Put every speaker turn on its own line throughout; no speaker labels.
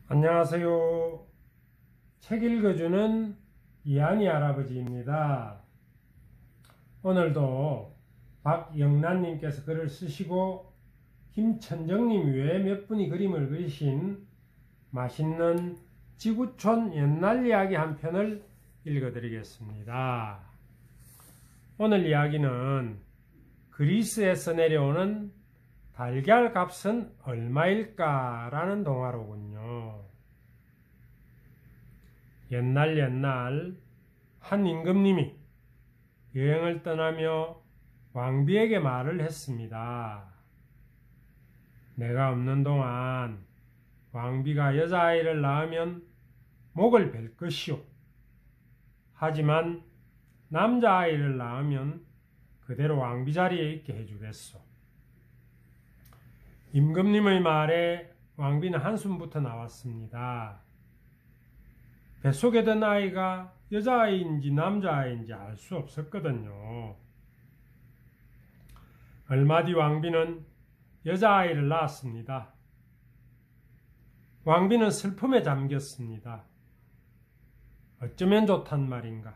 안녕하세요. 책 읽어주는 이한이 할아버지입니다. 오늘도 박영란님께서 글을 쓰시고 김천정님 외에 몇 분이 그림을 그리신 맛있는 지구촌 옛날 이야기 한 편을 읽어드리겠습니다. 오늘 이야기는 그리스에서 내려오는 달걀 값은 얼마일까? 라는 동화로군요. 옛날 한 임금님이 여행을 떠나며 왕비에게 말을 했습니다. 내가 없는 동안 왕비가 여자아이를 낳으면 목을 벨 것이오. 하지만 남자아이를 낳으면 그대로 왕비 자리에 있게 해주겠소. 임금님의 말에 왕비는 한숨부터 나왔습니다. 뱃속에 든 아이가 여자아이인지 남자아이인지 알 수 없었거든요. 얼마 뒤 왕비는 여자아이를 낳았습니다. 왕비는 슬픔에 잠겼습니다. 어쩌면 좋단 말인가?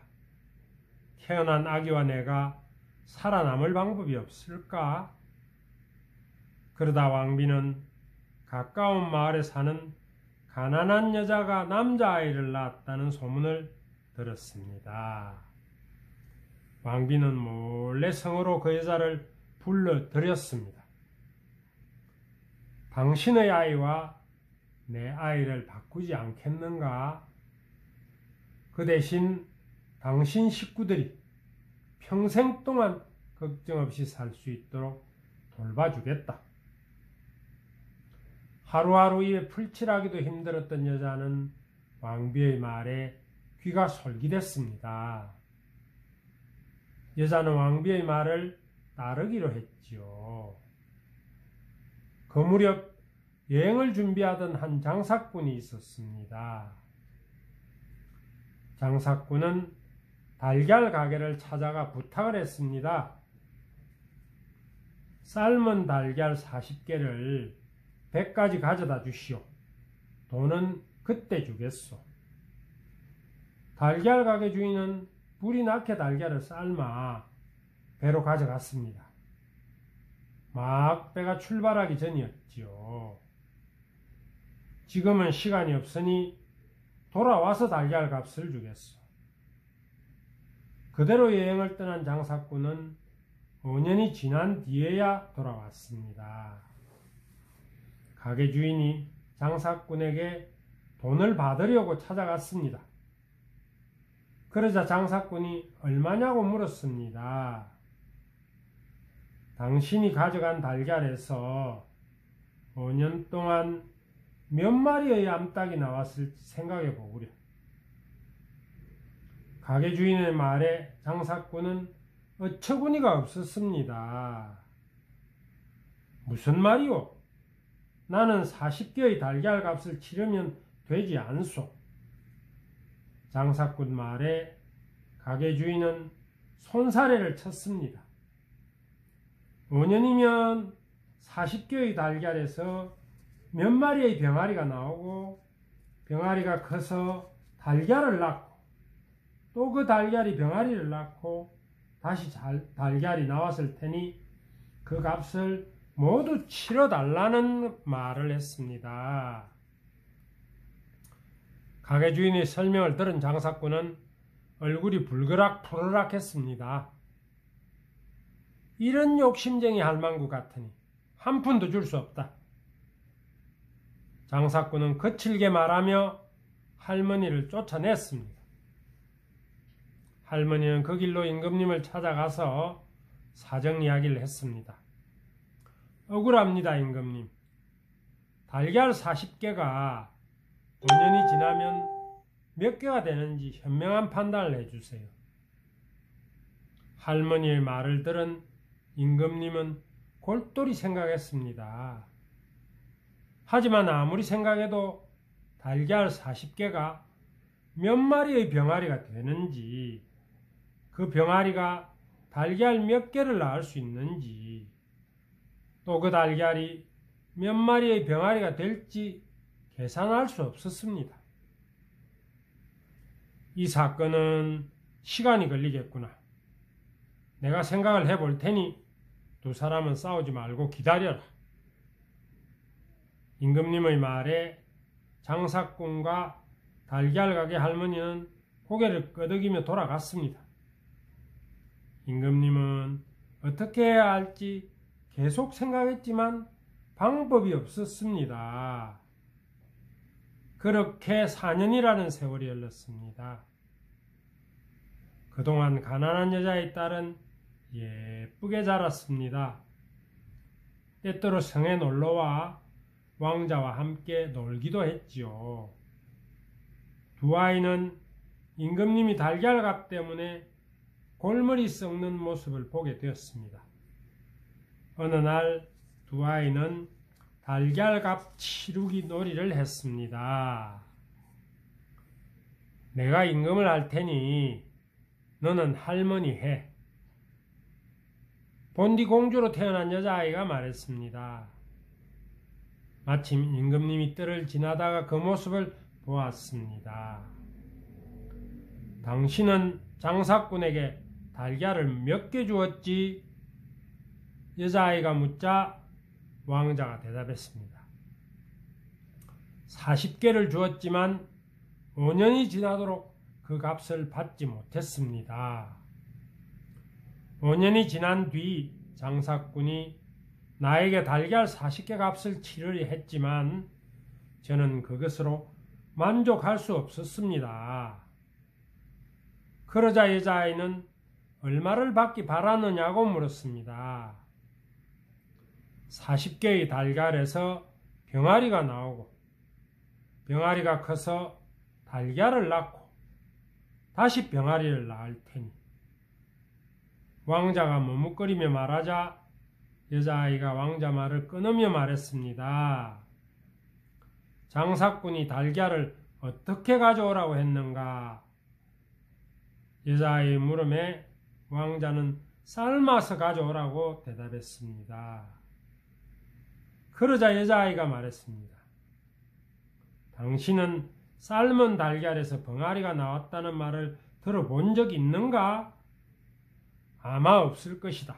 태어난 아기와 내가 살아남을 방법이 없을까? 그러다 왕비는 가까운 마을에 사는 가난한 여자가 남자아이를 낳았다는 소문을 들었습니다. 왕비는 몰래 성으로 그 여자를 불러들였습니다. 당신의 아이와 내 아이를 바꾸지 않겠는가? 그 대신 당신 식구들이 평생 동안 걱정 없이 살 수 있도록 돌봐주겠다. 하루하루 입에 풀칠하기도 힘들었던 여자는 왕비의 말에 귀가 솔깃했습니다. 여자는 왕비의 말을 따르기로 했지요. 그 무렵 여행을 준비하던 한 장사꾼이 있었습니다. 장사꾼은 달걀 가게를 찾아가 부탁을 했습니다. 삶은 달걀 40개를 100가지 가져다 주시오. 돈은 그때 주겠소. 달걀 가게 주인은 불이 나게 달걀을 삶아 배로 가져갔습니다. 막 배가 출발하기 전이었지요. 지금은 시간이 없으니 돌아와서 달걀 값을 주겠소. 그대로 여행을 떠난 장사꾼은 5년이 지난 뒤에야 돌아왔습니다. 가게 주인이 장사꾼에게 돈을 받으려고 찾아갔습니다. 그러자 장사꾼이 얼마냐고 물었습니다. 당신이 가져간 달걀에서 5년 동안 몇 마리의 암탉이 나왔을지 생각해 보구려. 가게 주인의 말에 장사꾼은 어처구니가 없었습니다. 무슨 말이오? 나는 40개의 달걀 값을 치르면 되지 않소. 장사꾼 말에 가게 주인은 손사래를 쳤습니다. 5년이면 40개의 달걀에서 몇 마리의 병아리가 나오고 병아리가 커서 달걀을 낳고 또 그 달걀이 병아리를 낳고 다시 달걀이 나왔을 테니 그 값을 모두 치러달라는 말을 했습니다. 가게 주인의 설명을 들은 장사꾼은 얼굴이 불그락 했습니다. 이런 욕심쟁이 할망구 같으니 한 푼도 줄 수 없다. 장사꾼은 거칠게 말하며 할머니를 쫓아냈습니다. 할머니는 그 길로 임금님을 찾아가서 사정 이야기를 했습니다. 억울합니다, 임금님. 달걀 40개가 5년이 지나면 몇 개가 되는지 현명한 판단을 해주세요. 할머니의 말을 들은 임금님은 골똘히 생각했습니다. 하지만 아무리 생각해도 달걀 40개가 몇 마리의 병아리가 되는지, 그 병아리가 달걀 몇 개를 낳을 수 있는지, 또 그 달걀이 몇 마리의 병아리가 될지 계산할 수 없었습니다. 이 사건은 시간이 걸리겠구나. 내가 생각을 해볼 테니 두 사람은 싸우지 말고 기다려라. 임금님의 말에 장사꾼과 달걀 가게 할머니는 고개를 끄덕이며 돌아갔습니다. 임금님은 어떻게 해야 할지 계속 생각했지만 방법이 없었습니다. 그렇게 4년이라는 세월이 흘렀습니다. 그동안 가난한 여자의 딸은 예쁘게 자랐습니다. 때때로 성에 놀러와 왕자와 함께 놀기도 했지요. 두 아이는 임금님이 달걀값 때문에 골머리 썩는 모습을 보게 되었습니다. 어느 날 두 아이는 달걀값 치르기 놀이를 했습니다. 내가 임금을 할 테니 너는 할머니 해. 본디 공주로 태어난 여자아이가 말했습니다. 마침 임금님이 뜰을 지나다가 그 모습을 보았습니다. 당신은 장사꾼에게 달걀을 몇 개 주었지? 여자아이가 묻자 왕자가 대답했습니다. 40개를 주었지만 5년이 지나도록 그 값을 받지 못했습니다. 5년이 지난 뒤 장사꾼이 나에게 달걀 40개 값을 치르려 했지만 저는 그것으로 만족할 수 없었습니다. 그러자 여자아이는 얼마를 받기 바라느냐고 물었습니다. 40개의 달걀에서 병아리가 나오고 병아리가 커서 달걀을 낳고 다시 병아리를 낳을 테니. 왕자가 머뭇거리며 말하자 여자아이가 왕자 말을 끊으며 말했습니다. 장사꾼이 달걀을 어떻게 가져오라고 했는가? 여자아이의 물음에 왕자는 삶아서 가져오라고 대답했습니다. 그러자 여자아이가 말했습니다. 당신은 삶은 달걀에서 병아리가 나왔다는 말을 들어본 적 있는가? 아마 없을 것이다.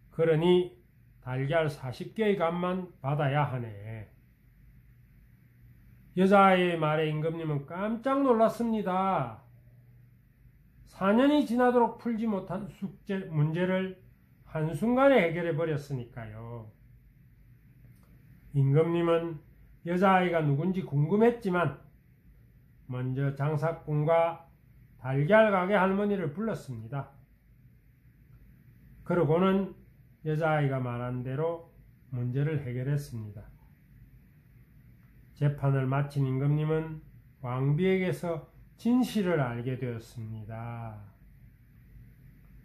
그러니 달걀 40개의 값만 받아야 하네. 여자아이의 말에 임금님은 깜짝 놀랐습니다. 4년이 지나도록 풀지 못한 문제를 한순간에 해결해 버렸으니까요. 임금님은 여자아이가 누군지 궁금했지만 먼저 장사꾼과 달걀 가게 할머니를 불렀습니다. 그러고는 여자아이가 말한 대로 문제를 해결했습니다. 재판을 마친 임금님은 왕비에게서 진실을 알게 되었습니다.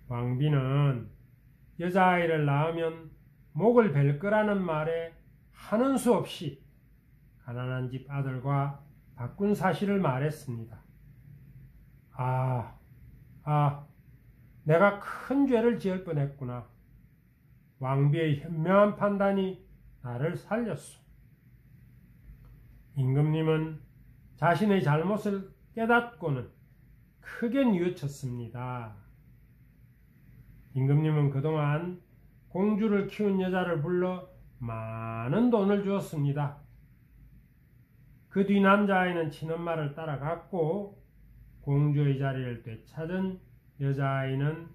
왕비는 여자아이를 낳으면 목을 벨 거라는 말에 하는 수 없이 가난한 집 아들과 바꾼 사실을 말했습니다. 내가 큰 죄를 지을 뻔했구나. 왕비의 현명한 판단이 나를 살렸소. 임금님은 자신의 잘못을 깨닫고는 크게 뉘우쳤습니다. 임금님은 그동안 공주를 키운 여자를 불러 많은 돈을 주었습니다. 그 뒤 남자아이는 친엄마를 따라갔고 공주의 자리를 되찾은 여자아이는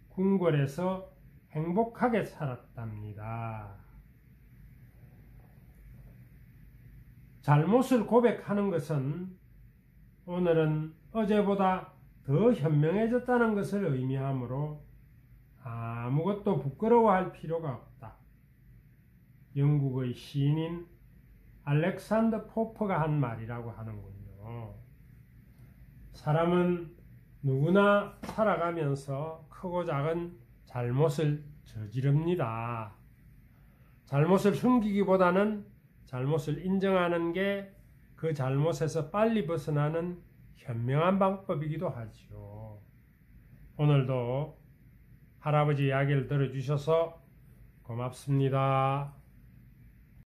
궁궐에서 행복하게 살았답니다. 잘못을 고백하는 것은 오늘은 어제보다 더 현명해졌다는 것을 의미하므로 아무것도 부끄러워할 필요가 없다. 영국의 시인인 알렉산더 포퍼가 한 말이라고 하는군요. 사람은 누구나 살아가면서 크고 작은 잘못을 저지릅니다. 잘못을 숨기기보다는 잘못을 인정하는 게 그 잘못에서 빨리 벗어나는 현명한 방법이기도 하죠. 오늘도 할아버지 이야기를 들어주셔서 고맙습니다.